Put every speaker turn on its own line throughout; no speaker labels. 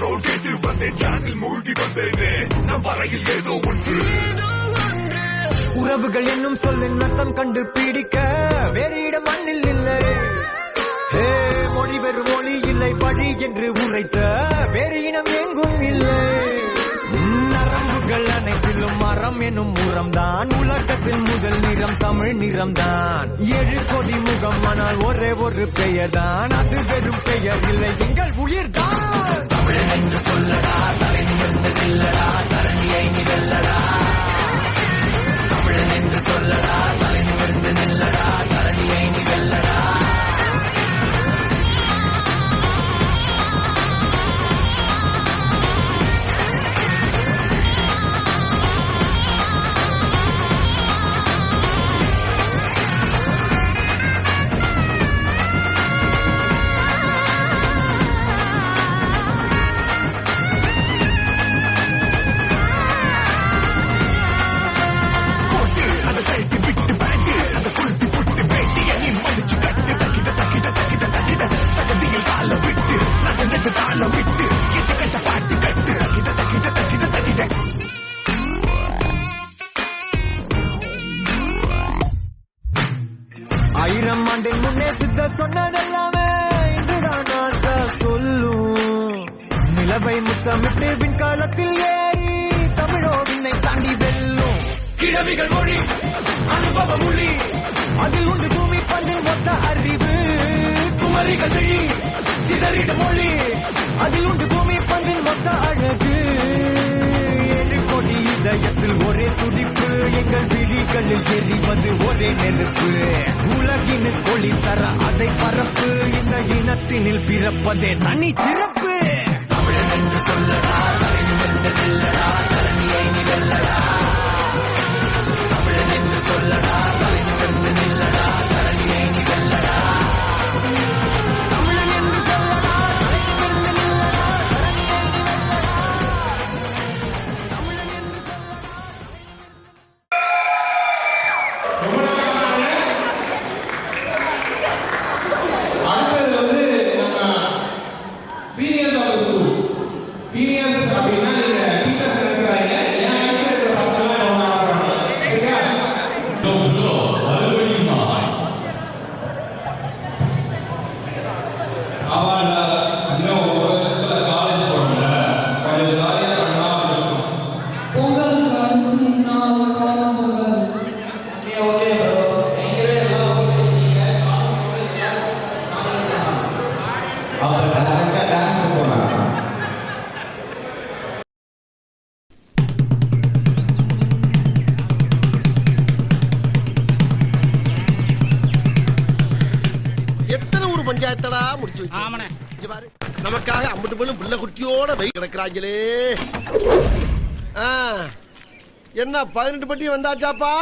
Role கேட்டு வந்தேன் channel மூழ்கி வந்தேனே நம் வரையில் ஏதோ ஒன்று
உறவுகள் என்னும் சொல்லின் அர்த்தம் கண்டு பிடிக்க வேறு இடம் மண்ணில் இல்லை மொழி வெறும் மொழி இல்லை பழி என்று உரைத்த வேறு இனம் எங்கும் இல்லை நரம்புகள் அனைத்திலும் மரம் எனும் உரம்தான் உலகத்தின் முதல் நிறம் தமிழ் நிறம்தான் 7 கோடி முகம் ஆனால் ஒரே ஒரு பெயர்தான் அது வெறும் பெயர் இல்லை எங்கள் உயிர்தான் தமிழன் என்று சொல்லடா தலை நிமிர்ந்து நில்லடா தரணியை நிகழடா தமிழன் என்று சொல்லடா தலை நிமிர்ந்து நில்லடா தரணியை நிகழடா ஆயிரம் ஆண்டின் முன்னே சித்தர் சொன்னதெல்லாமே இன்றுதான் நான் சொல்லும் நிலவை முத்தமிட்டு விண்காலத்தில் ஏறி தமிழோ விண்ணை தாண்டி வெல்லும் கிழவிகள் மொழி அனுபவ மொழி அதில் உண்டு பூமி பந்தின் மொத்த அறிவு குமரிகள் விழி சிதறிட மொழி அதில் உண்டு பூமி பந்தின் மொத்த அழகு 7 கோடி இதயத்தில் ஒரே துடிப்பு எங்கள் விழிகளில் எரிவது ஒரே நெருப்பு உலகின் ஒளி தர அதை பரப்பு இந்த இனத்தினில் பிறப்பதே தனி சிறப்பு தமிழன் என்று சொல்லடா தலை நிமிர்ந்து நில்லடா தரணியை நிகழடா தமிழன் என்று சொல்லடா தலை நிமிர்ந்து நில்லடா தரணியை நிகழடா தமிழன் என்று சொல்லடா தலை நிமிர்ந்து நில்லடா தரணியை நிகழடா தமிழன் என்று
பஞ்சாயத்தடா முடிச்சு நமக்காக 50 பேரும் புள்ள குட்டியோட வெய் கிடக்குறாங்களே என்ன 18 பட்டி வந்தாச்சாப்பா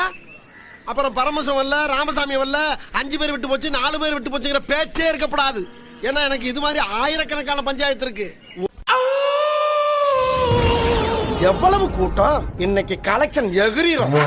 அப்புறம் பரமசம் வரல ராமசாமி வரல 5 பேர் விட்டு போச்சு 4 பேர் விட்டு போச்சுங்கிற பேச்சே இருக்கப்படாது ஏன்னா எனக்கு இது மாதிரி ஆயிரக்கணக்கான பஞ்சாயத்து இருக்கு எவ்வளவு கூட்டம் இன்னைக்கு கலெக்ஷன் எகிரிரும்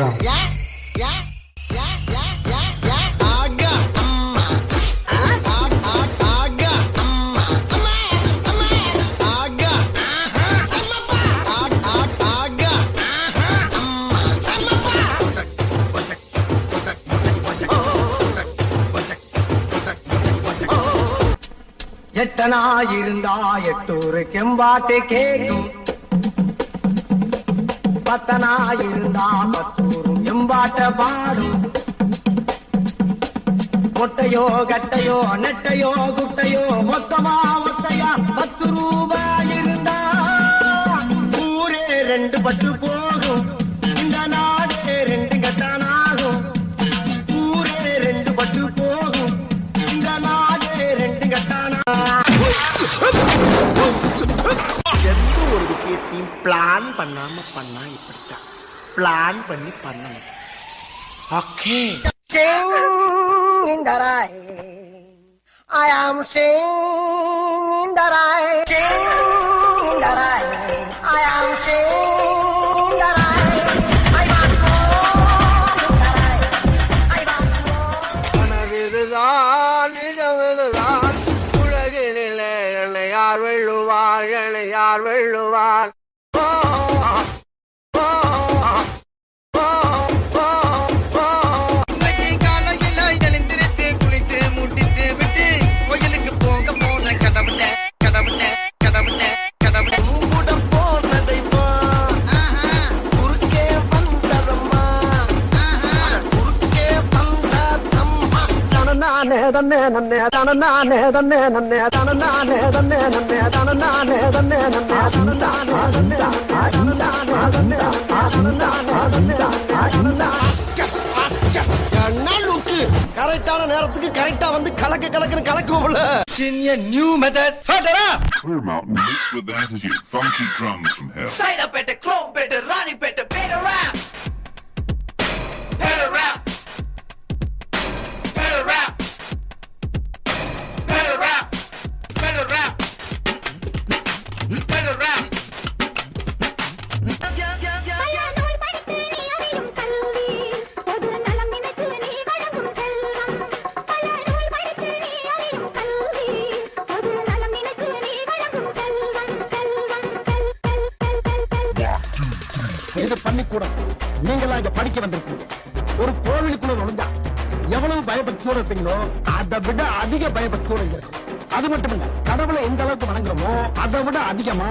எட்டனா இருந்தா 8 ஊரு கெம்பாட்டு கேக்கும் 10 இருந்தா 10 ஊரும் எம்பாட்ட பாடும் மொட்டையோ கட்டையோ நெட்டையோ குட்டையோ மொத்தமா ஒத்தையா 10 ரூபாய் இருந்தா ஊரே 2 பட்டு போகும் இந்த நாடே 2 கட்டானாகும் ஊரே 2 பட்டு போகும் இந்த நாடே 2 கட்டானா
எந்த ஒரு விஷயத்தையும் பிளான் பண்ணாம பண்ணா இப்படித்தான் பிளான் பண்ணி பண்ணணும் okay
Sing in the rain, I am singing in the rain. Sing in the rain, I am singing in the rain. I want more in the rain. I want more.
கனவிதுதான் நிஜமிதுதான் உலகினிலே என்னை யார்
வெள்ளுவார் யார் வெள்ளுவார்
இன்னைக்கு காலையில எழுந்திருத்து குளித்து முட்டித்து விட்டு கோயிலுக்கு போக போன கடவுள கடவுள கடவுள கடவுள
கூட போனதைமா குறுக்கே வந்ததம்மா குறுக்கே வந்ததம்மா
நானே தன்னே நன்னே நானே தன்னே நன்னே நானே தன்னே நன்னே நானே தன்னே நன்னே
கரெக்டான நேரத்துக்கு கரெக்டா வந்து கலக்குன்னு கலக்குவோம்ல
new method
Clear Mountain mixed with attitude. Funky drums from hell.
Side up at the chrome better Ronnie better better rap better rap better rap better rap better rap better rap
இது பள்ளிக்கூடம். நீங்களாம் இங்க படிக்க வந்திருக்கீங்க. ஒரு கோவிலுக்குள்ள நுழைஞ்சா எவ்வளவு பயபக்தியோட இருப்பீங்களோ அதை விட அதிக பயபக்தியோட இங்க இருக்கும். அது மட்டும் இல்ல, கடவுளை எந்த அளவுக்கு வணங்குறோமோ அதை விட அதிகமா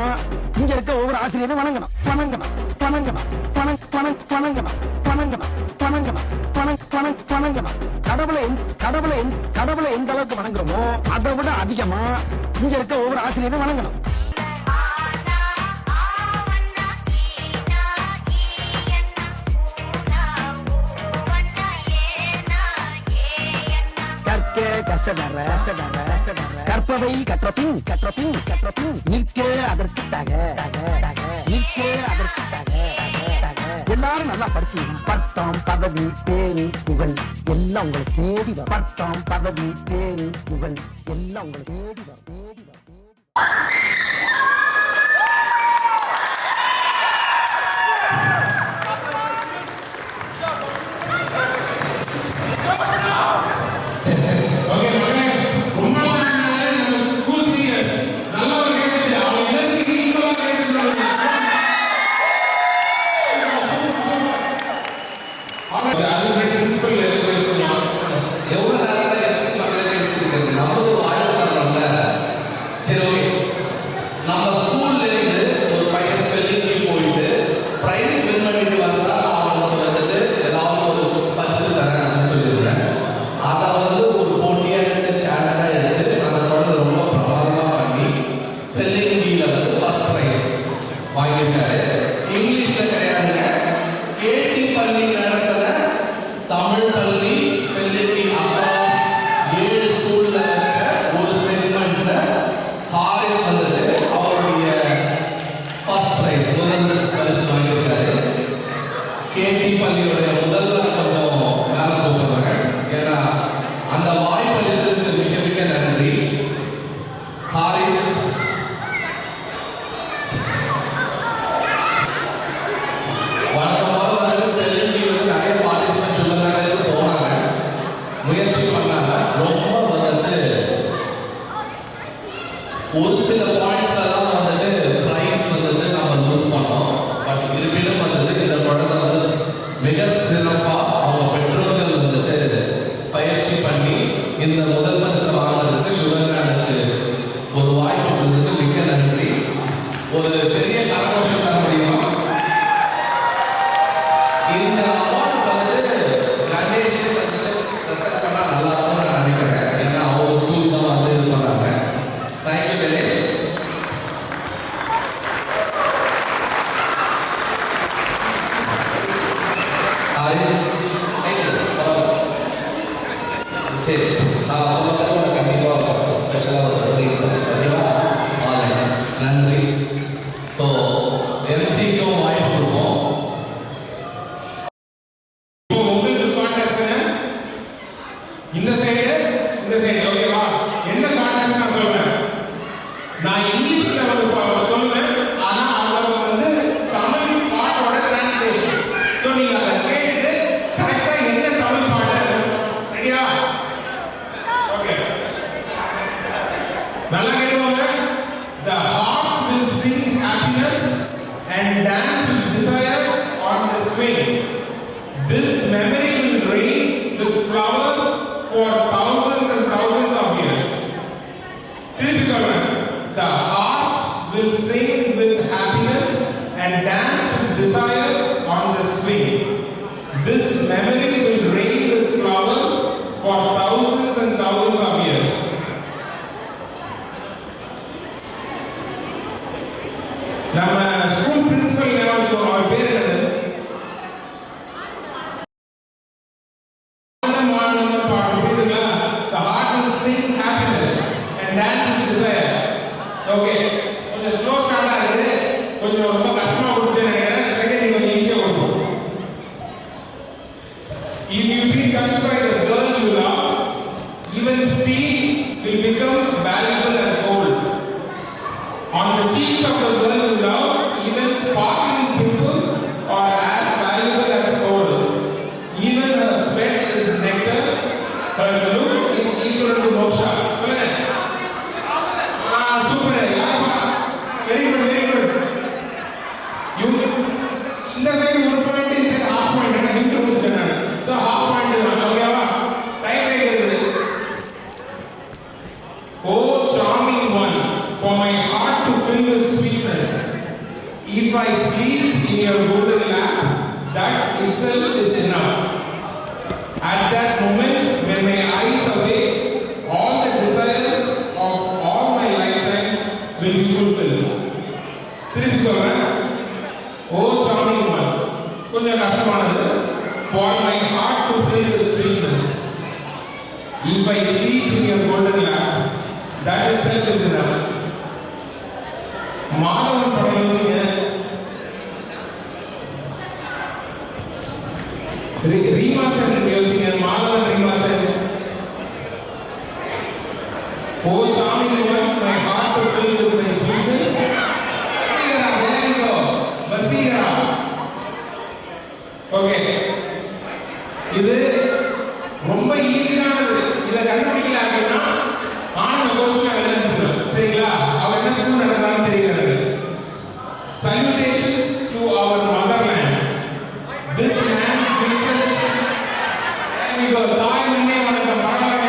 இங்க இருக்க ஒவ்வொரு ஆசிரியரும் வணங்கணும் வணங்கணும் வணங்கணும் வணங்கணும் வணங்கணும் வணங்கணும். கடவுளை எந்த அளவுக்கு வணங்குறோமோ அதை விட அதிகமா இங்க இருக்க ஒவ்வொரு ஆசிரியரும் வணங்கணும். கற்பவை கற்றபின் நிற்க அதற்கு எல்லாரும் நல்லா படிச்சு பட்டம் பதவி பேரு புகழ் எல்லாம் உங்களை தேடி வரும். பட்டம் பதவி பேரு புகழ் எல்லாம் உங்களை தேடி வரும்.
ஒரு சில பாயிண்ட்ஸ்ல தான் வந்துட்டு பிரைஸ் வந்துட்டு நம்ம லூஸ் பண்ணோம். பட் இருப்பினும் வந்துட்டு இந்த குழந்தை வந்து மிக சிறப்பா அவங்க பெற்றோர்கள் வந்துட்டு பயிற்சி பண்ணி இந்த முதல் பரிசு வாங்குறதுக்கு சுகன்யானுக்கு ஒரு வாய்ப்பு கொடுத்ததுக்கு மிக நன்றி. ஒரு பெரிய கரகோஷம் தர முடியுமா? இந்த அவார்டு வந்து கணேஷ் வந்துட்டு பிரசன்ட் பண்ணா நல்லா இருக்கும்னு நான் நினைக்கிறேன். ஏன்னா அவங்க ஸ்கூல் தான் வந்து இது பண்ணாங்க. Thank you, Ganesh. சரி, நான் சொன்னதுக்கு கண்டிப்பாக ஸ்பெஷலாக நன்றி. ஸோ எம்சிக்கும் வாய்ப்பு கொடுப்போம்.
இப்போ உங்களுக்கு கான்டெஸ்ட் இந்த சைடு ஓகேவா? என்ன கான்டெஸ்ட் நான் சொல்றேன். நான் இங்கிலீஷ்ல வந்து சொல்லுவேன், ஆனா அவங்க வந்து தமிழ் பாட்டோட டிரான்ஸ்லேஷன். ஸோ நீங்க அதை கேட்டுட்டு கரெக்டா என்ன தமிழ் பாட்டு ரெடியா? ஓகே, நல்லா கேட்டுக்கோங்க. and dance with desire on the swing. This memory will rain with flowers for thousands and thousands of years. The heart will sing with happiness and dance with desire on the swing. This memory will rain with flowers for thousands and thousands of years. நம்ம school principal ஞாபகம் அவர் பேர் என்னது? ஆனந்தம் பாட்டு புரியுதுங்களா? The heart will sing happiness and dance with desire. Okay, கொஞ்சம் slow start ஆகுது, கொஞ்சம் ரொம்ப கஷ்டமா கொடுத்து நினைக்கிறேன். செகண்ட் கொஞ்சம் ஈஸியா கொடுப்போம். If you be touched by the girl you love, even steel will become valuable as gold. On the cheeks of the girl you love, even sparkling pimples are as valuable as pearls. Even her sweat is nectar, her look is equal to moksha. Super. Very good, very good. You, in the same 1 point is a half point, and I think to put it. So half point is not okay. Right, right. Oh, charming one, for my heart to fill with sweetness. If I sleep in your golden lap, that itself is enough. At that moment, when my eyes awake, all the desires of all my lifetimes will be fulfilled. திருப்பி சொல்றேன். Oh, charming one, கொஞ்சம் கஷ்டமானது. For my heart to fill with sweetness. If I sleep in your golden lap, that itself is enough. Madhavan படம் யோசிங்க. ரீமாசன் யோசிங்க. Madhavan Reema Sen. Oh, charming one, my heart to fill with my sweetness. There you go. Basira. Okay. இது ரொம்ப ஈஸியானது. இதை கண்டுபிடிக்கல அப்படின்னா ஆனந்த கோஷம் எழுதிச்சு. சரிங்களா? அவர் என்ன ஸ்கூல் நடந்தாலும் தெரியாது. Salutations to our motherland. This man gives us தாய் மண்ணே வணக்கம் பாடுறாங்க.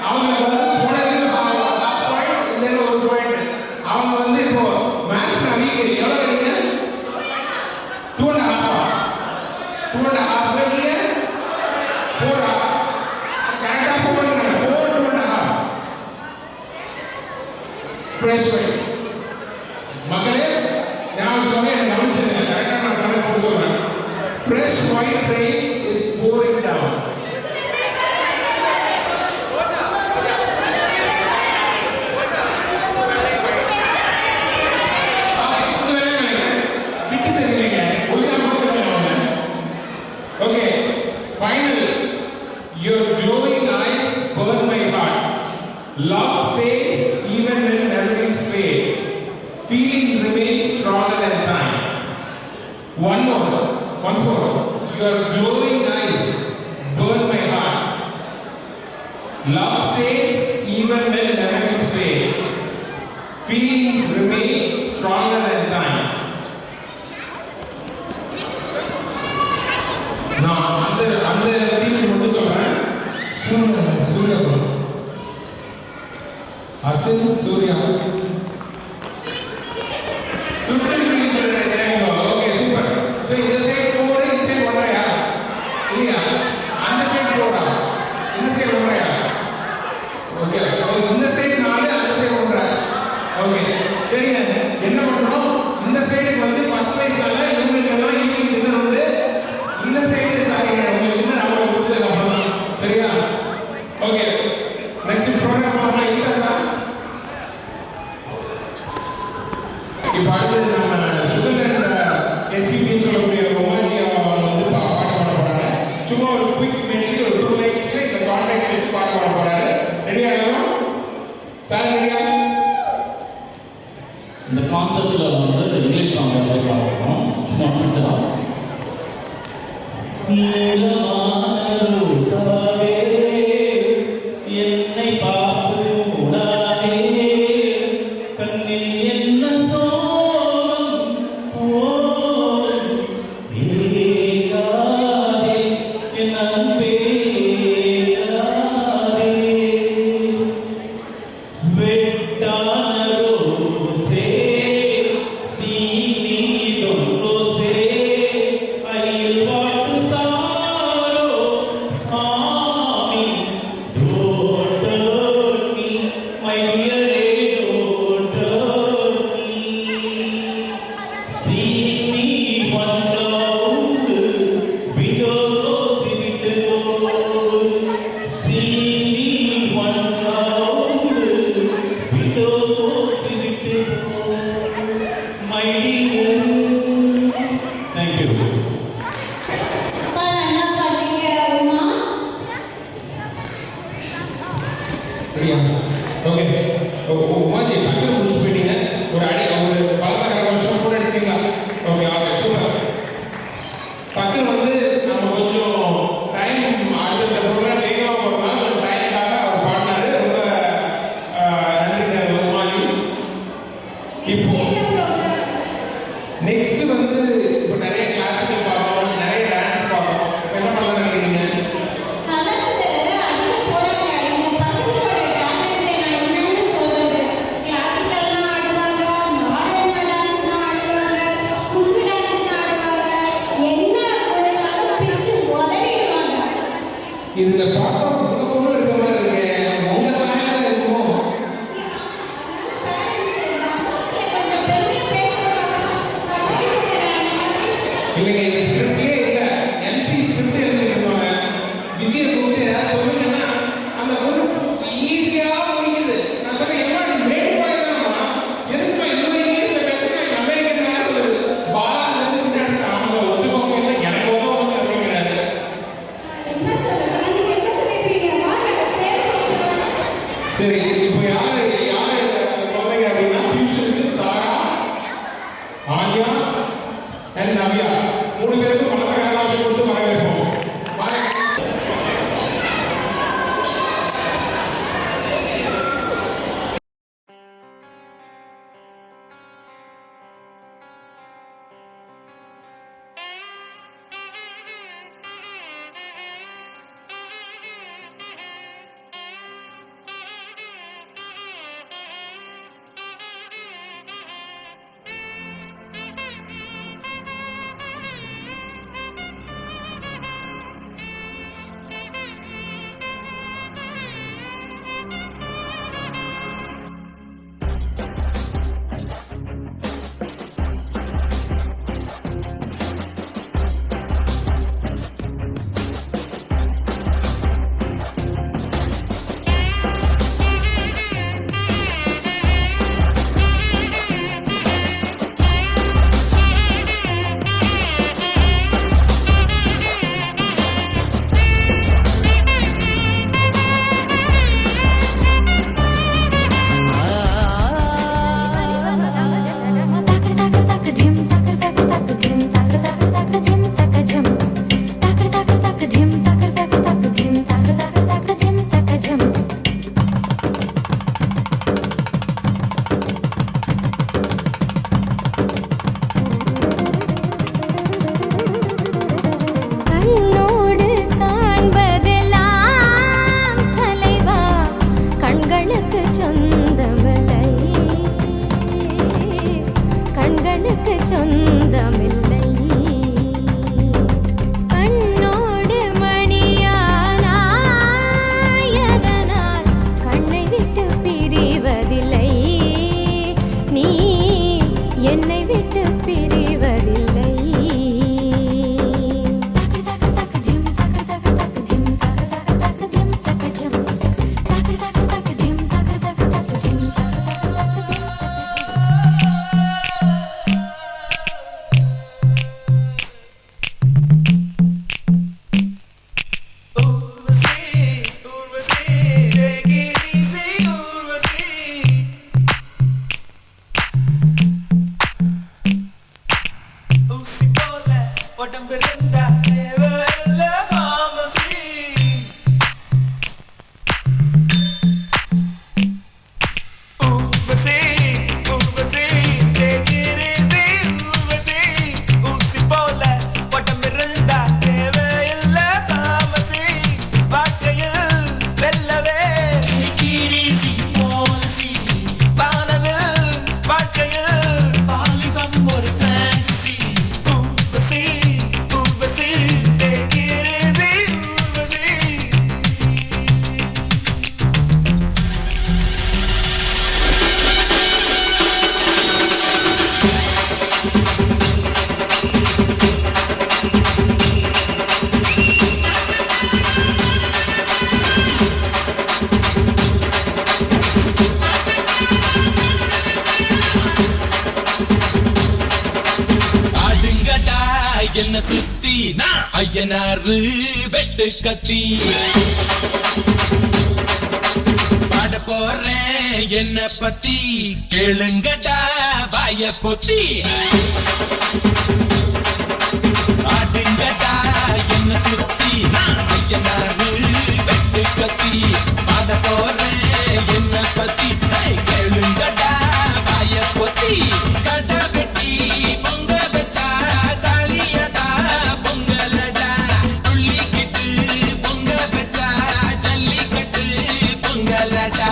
அவங்க வந்து போனதுக்கு half point இல்லைன்னா 1 point. அவங்க வந்து இப்போ மேத்ஸ் வீக் எவ்வளோ வரீங்க? 2.5. 2.5 வரீங்க? 4. கரெக்டாக 4 2.5. Fresh way. மக்களே நான் சொன்னேன் கவனிச்சுங்க. கரெக்டாக நான் கணக்கு போட்டு சொல்றேன். Fresh white rain is pouring down. Okay, final. Your glowing eyes burn my heart. Love stays even when memories fade. Feelings remain stronger than time. Once more. Your glowing eyes burn my heart. Love stays even when memories fade. Feelings remain stronger than time. நான் அந்த டீமுக்கு மட்டும் சொல்றேன். Suriya Asin Suriya super okay super. So இந்த side 4 இந்த side 1 இல்லையா? அந்த side 4 இந்த சைட் 1 ஓகே. இந்த சைட் 4 அந்த சைட் 1 ஓகே. சரிங்க, என்ன பண்றோம்? இந்த சைடுக்கு வந்து ஃபர்ஸ்ட் பிரைஸ்னால இவங்களுக்கு எல்லாம் ஈவினிங் டின்னர் உண்டு. இந்த சைடு சாரி உங்களுக்கு டின்னர் அவங்க கொடுத்ததுக்கு அப்புறம். சரியா? ஓகே, நெக்ஸ்ட் ப்ரோக்ராம் பார்க்கலாம். இல்ல சார், இப்போ அடுத்து நம்ம சுகர் எஸ்பிபின்னு சொல்லக்கூடிய உமாஜி வந்து பாட்டு பாட போறாங்க. சும்மா ஒரு குவிக் மெலடி ஒரு 2 லைன்ஸ்ல இந்த கான்டெக்ஸ்ட் வச்சு பாட்டு பாட போறாரு. ரெடியா இருக்கணும் சார்? ரெடியா?
இந்த கான்செப்ட்ல வந்து இங்கிலீஷ் சாங் வந்து பாடுறோம். சும்மா மட்டும்தான். என்னை பார்த்து மூடாதே, கண்ணில் என்ன சோகம்
தேங்க்யூ. ஓகே உமாஜி டக்குனு முடிச்சு போயிட்டீங்க. ஒரு பலதரக்கார வருஷம் கூட எடுத்தீங்களா? Okay super. டக்குனு வந்து நம்ம கொஞ்சம் டைம் அடுத்த ப்ரோக்ராம் வேகமாக போகிறோம்னா கொஞ்சம் டைமுக்காக அவர் பாடினாரு. ரொம்ப நன்றிங்க உமாஜி. இப்போ நெக்ஸ்ட் வந்து இப்போ நிறைய கிளாசிக்கல் பார்க்கணும், நிறைய டான்ஸ் பார்க்கணும். என்ன பண்ணலாம் நினைக்கிறீங்க? இதுல பார்த்தா பொண்ணு இருக்க மாதிரி இருக்கு. உங்க சமையல இருக்கும். இல்லைங்க இந்த ஸ்கிரிப்டே இல்ல. எம்சி ஸ்கிரிப்ட் எழுதிருக்காங்க. விஜய் கூப்பிட்டு ஏதாவது சொல்லுங்கன்னா அந்த பொண்ணு ஈஸியா முடிக்குது. நான் சொல்றேன் என்ன மேட் பண்ணலாமா? எதுக்கு இவ்வளவு இங்கிலீஷ்ல பேசுறேன்? அமெரிக்கன் சொல்லுது. பாலா வந்து அவங்க ஒத்துக்கோங்க இல்லை எனக்கு ஒத்துக்கோங்க அப்படிங்கிறாரு. சரி இப்போ யாரு குழந்தைங்க அப்படின்னா ஃபியூச்சருக்கு தாரா, ஆன்யா அண்ட் நவ்யா 3 பேருக்கும் பலதரக்கார ஆசை கொடுத்து வரவேற்போம்.
என்ன சுத்தி நான் ஐயனாரு வெட்டு கத்தி பாட போறேன் என்ன பத்தி கேளுங்கடா வாய பொத்தி ஆடுங்கடா என்ன சுத்தி நான் ஐயனாரு வெட்டு கத்தி பாட போறேன் என்ன பத்தி கேளுங்கடா வாய பொத்தி கடை வெட்டி பொங்க வச்சா தாலியதா பொங்கலடா துள்ளிக்கிட்டு பொங்க வச்சா ஜல்லிக்கட்டு பொங்கலடா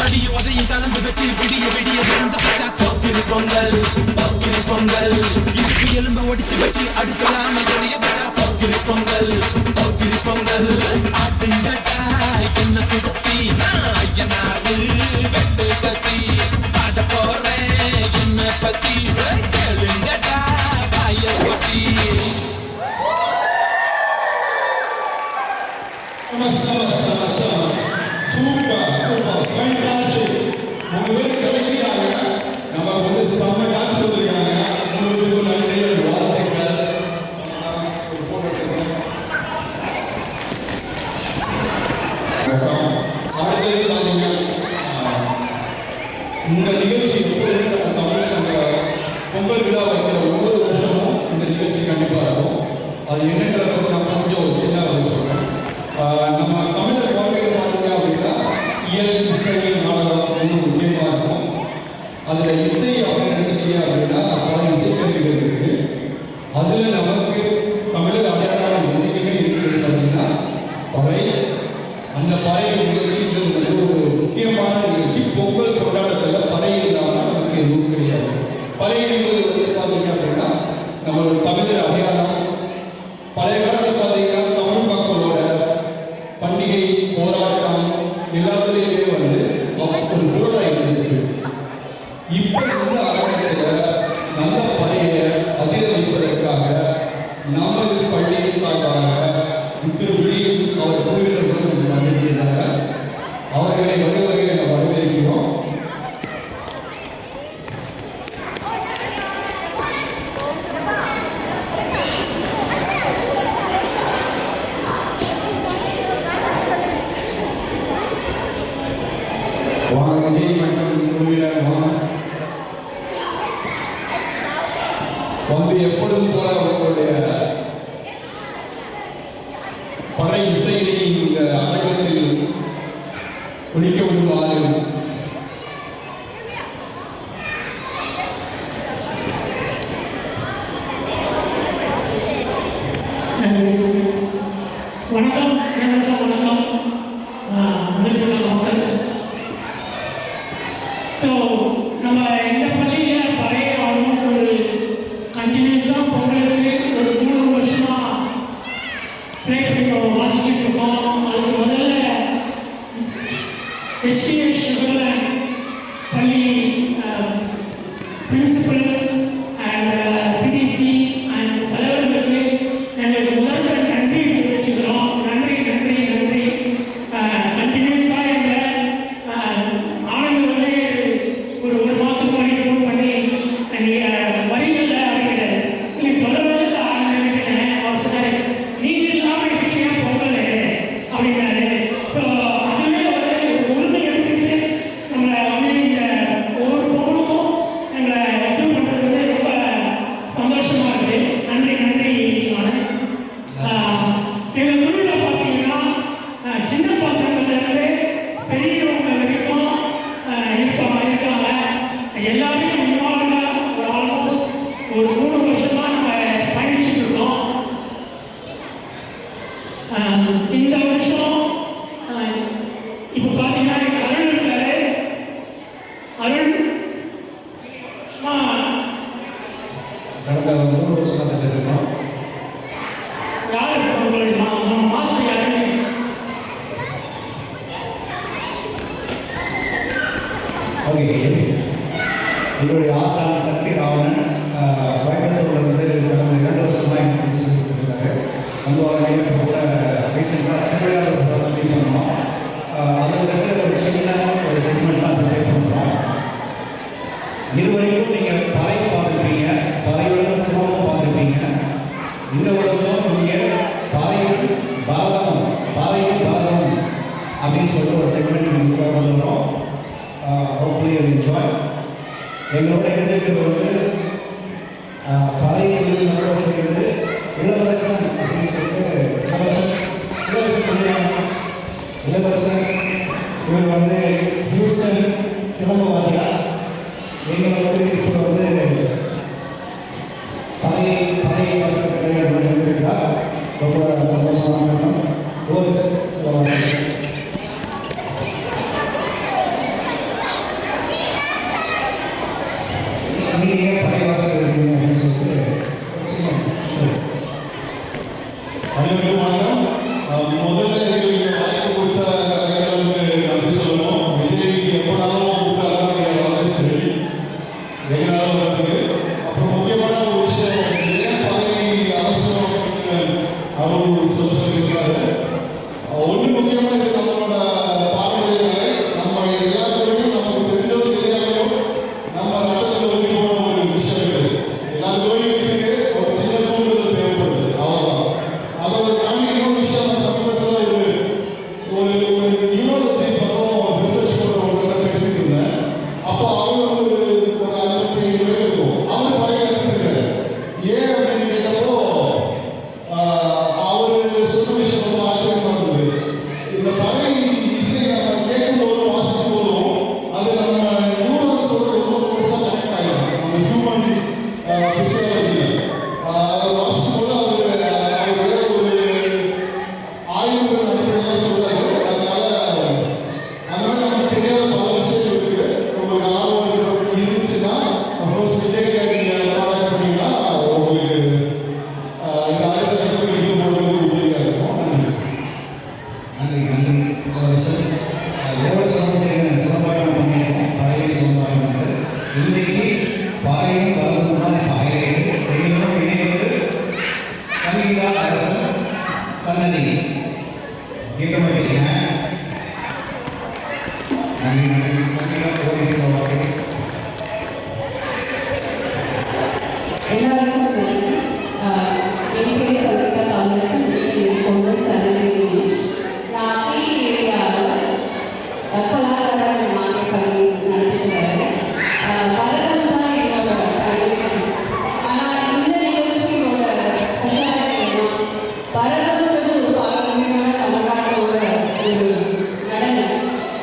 அடிய உதையும் கலந்து வச்சு விடிய விடிய விழுந்து வச்சா போக்கிரி பொங்கல் இடுப்பு எலும்ப ஒடிச்சு வச்சு அடுப்பலாம எடிய வச்சா போக்கிரி பொங்கல் ஆட்டுங்கட்டா என்ன சுத்தி நான் ஐயனாரு வெட்டு கத்தி பாட போறேன் என்ன பத்தி கேளுங்கட்டா வாய பொத்தி
இந்த நிகழ்ச்சி பொங்கல் விழா வைக்கிற ஒவ்வொரு வருஷமும் இந்த நிகழ்ச்சி கண்டிப்பாக இருக்கும். அது என்னன்றதை நான் கொஞ்சம் சின்ன சொல்கிறேன். நம்ம தமிழர் வாழ்க்கையில் பார்த்தீங்க அப்படின்னா இயல் இசை நாடகம் ரொம்ப முக்கியமாக இருக்கும். அதில் இசை அப்படின்னு எடுத்தீங்க அப்படின்னா பல இசைக்கருவிகள் இருக்குது. அதில் நமக்கு தமிழர் அடையாளம் என்றைக்குமே இருக்குது அப்படின்னா பறை. அந்த பறை நிகழ்ச்சி ஒரு முக்கியமான நிகழ்ச்சி. பொங்கல் கொண்டாட்டத்தில் பறை இல்லாமல் நமக்கு எதுவும் கிடையாது. பறை என்பது பார்த்தீங்க அப்படின்னா நம்மளோட தமிழர் அடையாளம். பழைய காலத்தில் பார்த்தீங்கன்னா தமிழ் மக்களோட பண்டிகை போராட்டம் எல்லாத்துலேயுமே ஒரு பொருளாக இருந்திருக்கு. இப்போ உள்ள அரங்கத்தில் நல்ல பறையை அதிர வைப்பதற்காக நமது பள்ளியின் சார்பாக இப்பொழுது அவர் குழுவினர்களும் வந்திருக்கிறார்கள். அவர்களை வருவதை நாம் வரவேற்கிறோம். விஜய் மற்றும் குழுவினர் வந்து எப்பொழுதும் போல அவர்களுடைய பறை இசையை இந்த அரங்கத்தில் ஒழிக்க விடுவார்கள்.
வணக்கம். ஸோ நம்ம இந்த பள்ளியில் பழைய ஆல்மோஸ்ட் ஒரு கண்டினியூஸாக பொங்கலுக்கு ஒரு 3 வருஷமாக ப்ளே பண்ணி வாசிச்சுட்டு இருக்கோம். அதுக்கு முதல்ல HCS சுகர்லேண்ட் பள்ளி பிரின்சிபல் அண்ட் PDC அண்ட் தலைவர்களுக்கு எங்களுக்கு முதல்ல நன்றி தெரிவிச்சுக்கிறோம். நன்றி. கண்டினியூஸாக எங்களை ஆனந்த் வந்து ஒரு மாதம் முன்னாடி ஃபோன் பண்ணி வரிகளில் அறிகிறார். நீங்கள் சொல்லவே இல்லை ஆனந்த். அவர் சொன்னார், நீங்கள் இல்லாமல் எப்படிங்க பொங்கல் அப்படின்னாரு. ஸோ அதுவே ஒரு உறுதி எடுத்துக்கிட்டு நம்மளை வந்து இந்த ஒவ்வொரு பொங்கலுக்கும் எங்களை இது பண்ணுறது வந்து ரொம்ப சந்தோஷமாக இருக்குது. நன்றி ஆனந்த். எங்கள் குழுவில் பார்த்தீங்கன்னா சின்ன பசங்கள்லேருந்து பெரியவங்க வரைக்கும் இருக்காங்க. எல்லாரையும் இன்வால்வ்டாக ஒரு ஆல்மோஸ்ட் ஒரு 3 வருஷமாக நம்ம பயணிச்சுட்டு இருக்கோம். இந்த வருஷம் இப்போ பார்த்தீங்கன்னா எங்கள் அருள் இருக்காரு. அருள்
கடந்த 3 வருஷம் இருக்கோம்.
யார் நம்ம மாஸ்டர் யாருன்னு
என்னுடைய ஆசான் சக்தி ராவணன் கோயம்புத்தூர்ல வந்து கடந்த 2 வருஷமாக எனக்கு சொல்லி கொடுத்துருக்காரு. நம்ம இப்போ கூட ரீசெண்டாக திருவிழாவில் பண்ணோம். அதில் இருக்கிற ஒரு சின்ன ஒரு செக்மெண்ட் தான் ப்ளே பண்ணுறோம். இதுவரைக்கும் நீங்கள் பறை பார்த்துருப்பீங்க, பறையோட சிரமம் பார்த்துருப்பீங்க.
எங்களோட இணைந்திருக்கிறது வந்து பழைய நகரவாசிகள் இளவரசன் அப்படின்னு சொல்லிட்டு இளவரசன் இவர் வந்து ஹியூஸ்டன் சிலம்பவாதியா எங்களை வந்து இப்போ வந்து பழைய வருஷம் இருந்திருக்கிறார். ரொம்ப சந்தோஷமாக நீங்கள் பழைய வருஷம் இருக்கீங்க அப்படின்னு சொல்லிட்டு
அனைவருக்கும் வணக்கம். முதல்ல எங்களுக்கு வாய்ப்பு கொடுத்த கலைஞர்களுக்கு நன்றி சொல்லணும். விஜய்க்கு எப்போனாலும் கூப்பிட்டாலும் சரி எங்களால் வருது. அப்புறம் முக்கியமான ஒரு விஷயம் ஏன் பதவி அவசியம் அவர் சொல்லியிருக்காரு. ஒன்று முக்கியமாக இது நம்மளோட பாரம்பரிய கலை. நம்ம எல்லாருக்கும் நமக்கு தெரிஞ்சோ தெரியாமையோ நம்ம நாட்டில் ஒதுக்கி போன ஒரு விஷயம் இருக்குது. எல்லாருக்கும் இருக்கு ஒரு சின்ன தூண்டுதல் தேவைப்படுது, அவ்வளோதான். அதை ஒரு தாண்டி இன்னொரு விஷயம் சமீபத்தில் ஒரு நியூராலஜி பக்கம் ரிசர்ச் பண்ணுறவங்க பேசிட்டு இருந்தேன். அப்போ அவங்க ஒரு 55 வயது இருக்கும். அவங்க பழைய கற்றுக்கிறாரு. ஏன் அப்படின்னு கேட்டப்போ அவர் சொன்ன விஷயம் ரொம்ப ஆச்சரியமாக இருந்தது. இந்த பழைய இசை நம்ம கேட்கும்போது வாசிக்கும் போதும் அது நம்ம நியூரான்ஸோட ரொம்ப பெருசாக கனெக்ட் ஆகிடும். நம்ம ஹியூமன் பிசியாலஜி அதை வாசிக்கும் போது அது வேற ஒரு ஆய்வுகள் அடிப்படையில் சொல்றாரு. அதனால அந்த மாதிரி நமக்கு தெரியாத பல விஷயங்கள் இருக்கு. உங்களுக்கு ஆர்வம் இருந்துச்சுன்னா நீங்கள் கான்டாக்ட் பண்ணீங்கன்னா உங்களுக்கு இந்த ஆய்வு கட்டத்தில் இருக்கும்போது உதவியாக இருக்கும்.
நன்றி நன்றி. இளவரசன் சிலம்பாட்டம் பண்ணியிருக்கோம். பழைய சிலம்பாட்டம் இன்னைக்கு பாறையும் வளர்ந்துதான் பாறையில் எங்களோட இணைவது சங்கீதா அரசன் சன்னதி கீதமதிங்க. நன்றி நன்றி. சங்கீதா கோரி சொல்வாங்க.
எல்லாருக்கும் என் பேர் சவிதா காமராஜன். என் பொண்ணு சரண்யா. நான் ஏரியாவில் கலாச்சார மாநில பள்ளி நடத்திட்டு வரேன். பரதம் தான் என்னோட பள்ளி. ஆனால் இந்த நிகழ்ச்சியோட பரதம்ன்றது ஒரு பாரம்பரியமான தமிழ்நாட்டோட ஒரு நடனம்.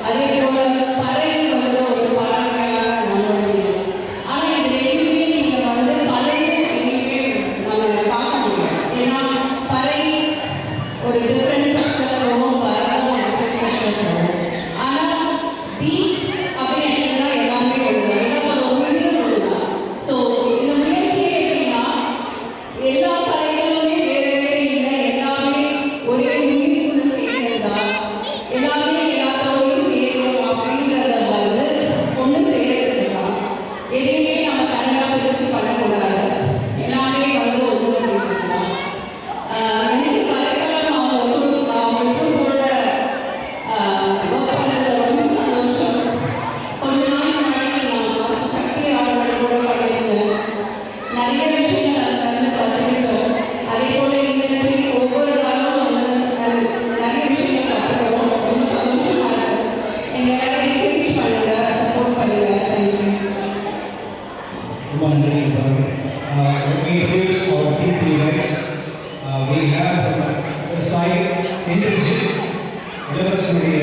அதே போல பறை வந்து ஒரு பாரம்பரியமான நம்மளுடைய. ஆனால் இது ரெண்டுமே நீங்கள் வந்து கலைந்து எங்கேயுமே நம்ம பார்க்க முடியும். ஏன்னா பறை ஒரு டிஃப்ரெண்ட் ஸ்ட்ரக்சர் வரும், பரதம் டிஃப்ரெண்ட் ஸ்ட்ரக்சர் வரும். ஆனால் பீஸ் அப்படின்னு எல்லாமே ஒரு எல்லாத்தோட உயிரும் ஒன்றுதான். ஸோ இந்த முயற்சியே எப்படின்னா எல்லா கலைகளுமே வேறு வேறு இல்லை, எல்லாமே ஒரே உயிர்க்குள்ள சேர்ந்ததா, எல்லாமே எல்லாத்தோடையும் சேரும் அப்படின்றத வந்து ஒன்று சேர்றது தான். எதையுமே நம்ம தனியாக பிரிச்சு பண்ணக்கூடாது, எல்லாமே வந்து ஒன்று சேர்ந்துக்கலாம். எனக்கு கலைக்காலம் அவங்களோட ஒர்க் பண்ணதில் ரொம்ப சந்தோஷம். கொஞ்ச நாள் முன்னாடி நான் சக்தி ஆர்வலோட கூட பண்ணியிருந்தேன். நிறைய விஷயங்கள் அதில் வந்து கற்றுக்கிட்டோம். அதே போல் எங்களுக்கு ஒவ்வொரு நாளும் வந்து நிறைய விஷயங்கள் கற்றுக்கிறோம். ரொம்ப சந்தோஷமாக இருக்குது. எங்களை என்கரேஜ் பண்ணுங்க, சப்போர்ட் பண்ணுங்க. தேங்க்யூ.
ரொம்ப நன்றி. We introduce our team leaders. We have side introduce இளவரசனுடைய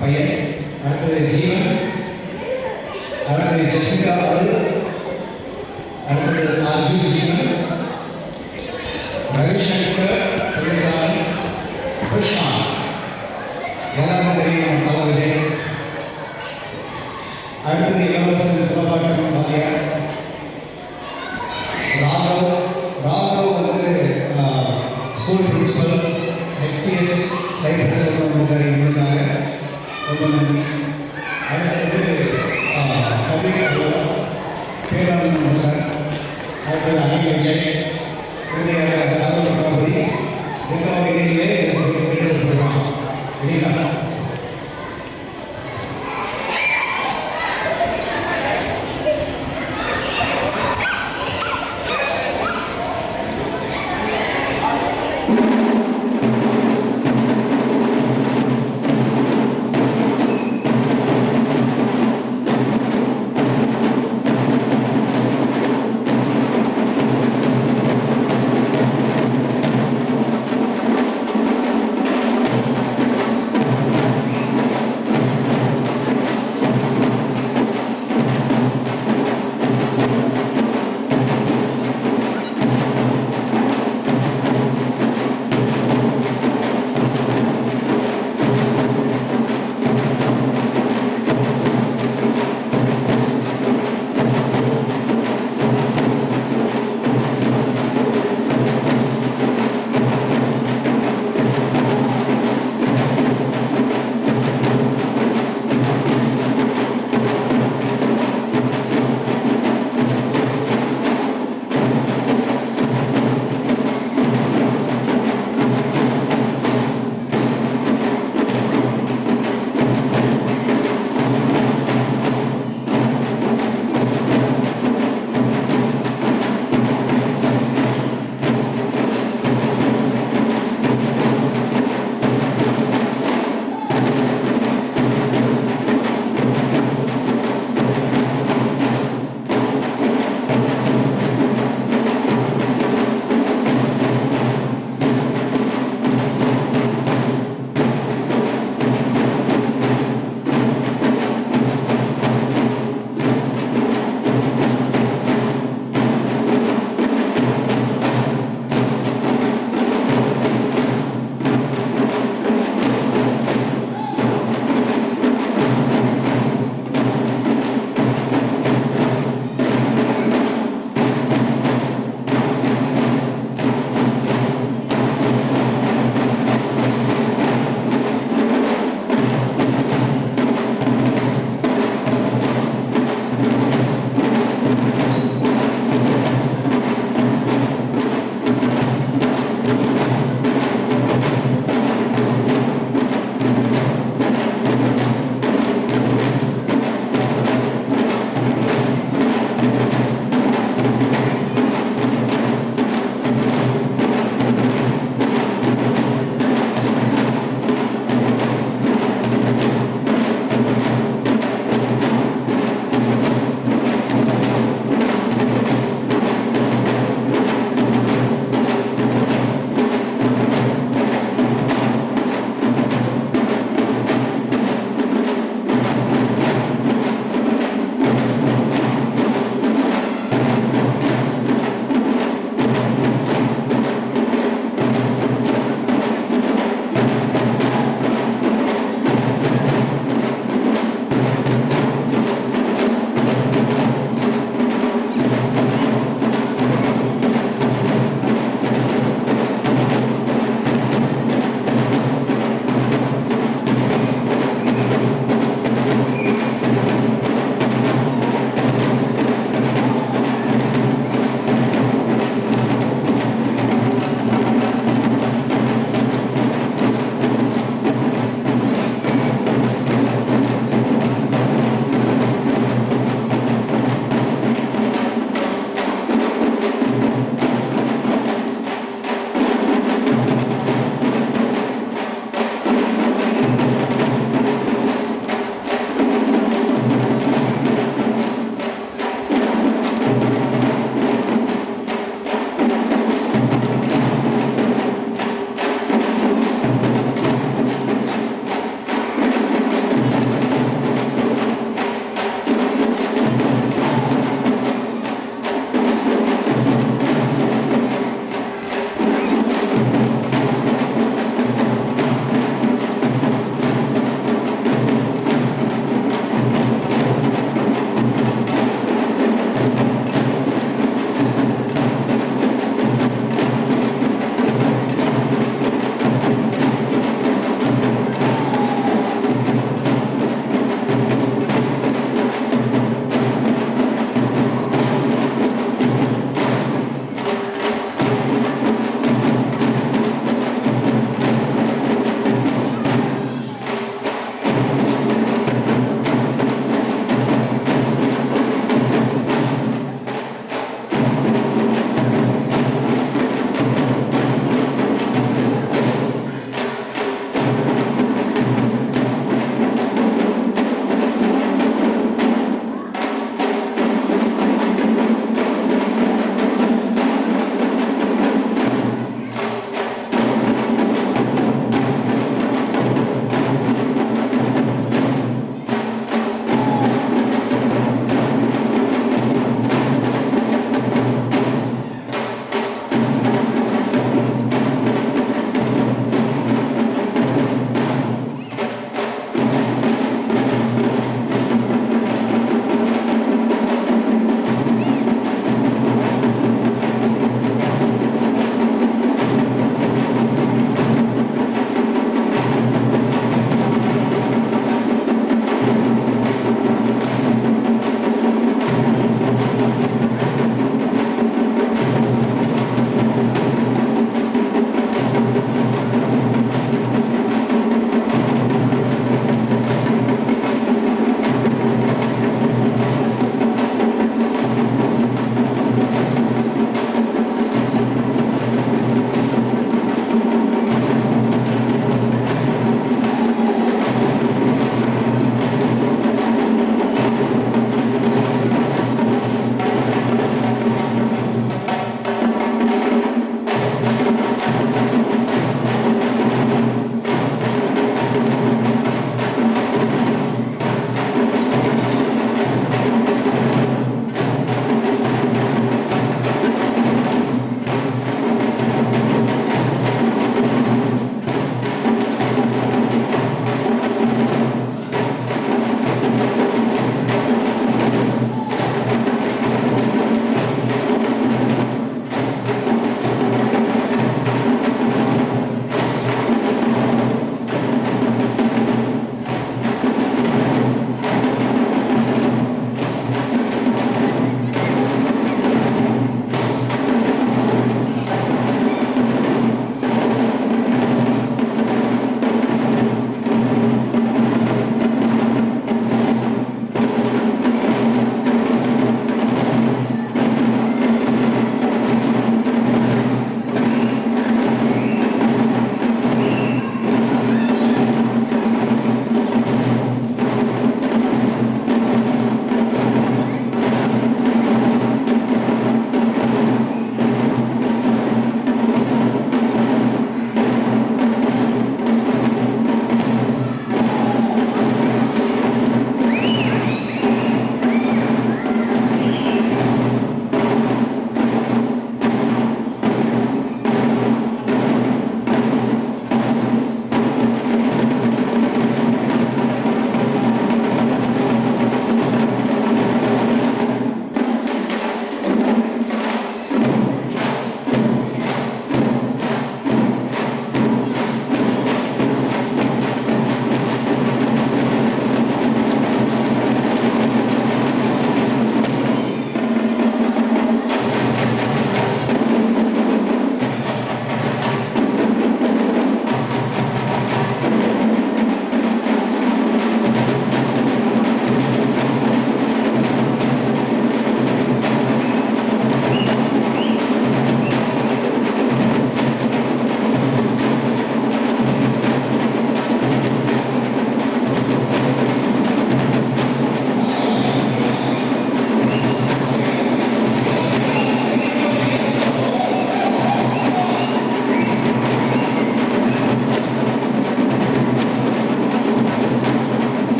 பையன், அடுத்தது ஜீவன், அடுத்தது ஜஸ்மிகா, அடுத்தது அர்ஜுன் ஜீவன், ரவிசங்கர், துரைசாமி, கிருஷ்ணா. எல்லாரும் தெரியும் தல விஜய். அடுத்தது இளவரசன் சிலம்பாட்டம் பாலியா. ராகவ் வந்து ஸ்கூல் பிரின்சிபல், எஸ்பிஎஸ் சைப்ரஸ் இருந்தாங்க. ரொம்ப நன்றி. அடுத்தது பேரானந்தன் சார், அடுத்தது அனில் விஜய், ராகவ் பிரபதி,